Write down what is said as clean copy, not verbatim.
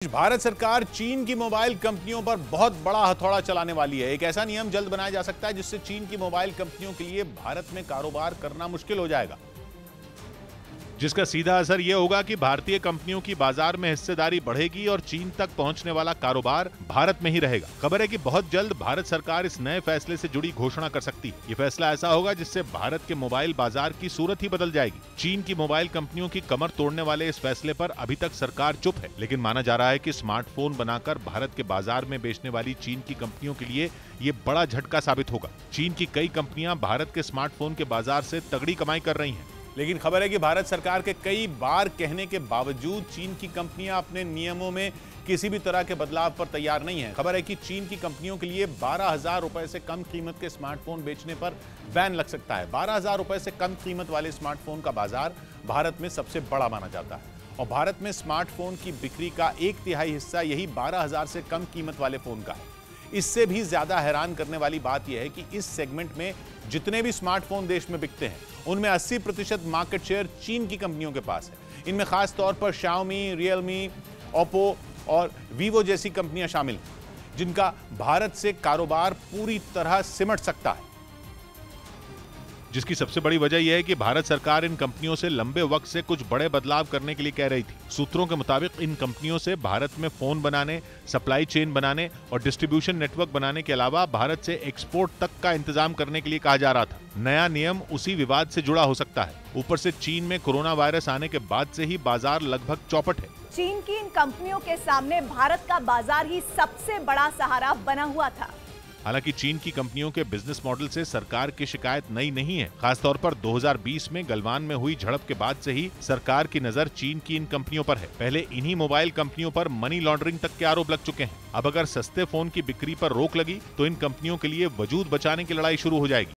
भारत सरकार चीन की मोबाइल कंपनियों पर बहुत बड़ा हथौड़ा चलाने वाली है। एक ऐसा नियम जल्द बनाया जा सकता है जिससे चीन की मोबाइल कंपनियों के लिए भारत में कारोबार करना मुश्किल हो जाएगा, जिसका सीधा असर यह होगा कि भारतीय कंपनियों की बाजार में हिस्सेदारी बढ़ेगी और चीन तक पहुंचने वाला कारोबार भारत में ही रहेगा। खबर है कि बहुत जल्द भारत सरकार इस नए फैसले से जुड़ी घोषणा कर सकती है। ये फैसला ऐसा होगा जिससे भारत के मोबाइल बाजार की सूरत ही बदल जाएगी। चीन की मोबाइल कंपनियों की कमर तोड़ने वाले इस फैसले पर अभी तक सरकार चुप है, लेकिन माना जा रहा है कि स्मार्टफोन बनाकर भारत के बाजार में बेचने वाली चीन की कंपनियों के लिए ये बड़ा झटका साबित होगा। चीन की कई कंपनियां भारत के स्मार्टफोन के बाजार से तगड़ी कमाई कर रही हैं। लेकिन खबर है कि भारत सरकार के कई बार कहने के बावजूद चीन की कंपनियां अपने नियमों में किसी भी तरह के बदलाव पर तैयार नहीं है। खबर है कि चीन की कंपनियों के लिए 12,000 रुपए से कम कीमत के स्मार्टफोन बेचने पर बैन लग सकता है। 12,000 रुपए से कम कीमत वाले स्मार्टफोन का बाजार भारत में सबसे बड़ा माना जाता है और भारत में स्मार्टफोन की बिक्री का 1/3 हिस्सा यही 12,000 से कम कीमत वाले फोन का है। इससे भी ज्यादा हैरान करने वाली बात यह है कि इस सेगमेंट में जितने भी स्मार्टफोन देश में बिकते हैं उनमें 80% मार्केट शेयर चीन की कंपनियों के पास है। इनमें खास तौर पर शाओमी, रियलमी, ओप्पो और वीवो जैसी कंपनियां शामिल हैं, जिनका भारत से कारोबार पूरी तरह सिमट सकता है, जिसकी सबसे बड़ी वजह यह है कि भारत सरकार इन कंपनियों से लंबे वक्त से कुछ बड़े बदलाव करने के लिए कह रही थी। सूत्रों के मुताबिक इन कंपनियों से भारत में फोन बनाने, सप्लाई चेन बनाने और डिस्ट्रीब्यूशन नेटवर्क बनाने के अलावा भारत से एक्सपोर्ट तक का इंतजाम करने के लिए कहा जा रहा था। नया नियम उसी विवाद से जुड़ा हो सकता है। ऊपर से चीन में कोरोना वायरस आने के बाद से ही बाजार लगभग चौपट है। चीन की इन कंपनियों के सामने भारत का बाजार ही सबसे बड़ा सहारा बना हुआ था। हालांकि चीन की कंपनियों के बिजनेस मॉडल से सरकार की शिकायत नई नहीं है। खासतौर पर 2020 में गलवान में हुई झड़प के बाद से ही सरकार की नजर चीन की इन कंपनियों पर है। पहले इन्हीं मोबाइल कंपनियों पर मनी लॉन्ड्रिंग तक के आरोप लग चुके हैं। अब अगर सस्ते फोन की बिक्री पर रोक लगी तो इन कंपनियों के लिए वजूद बचाने की लड़ाई शुरू हो जाएगी।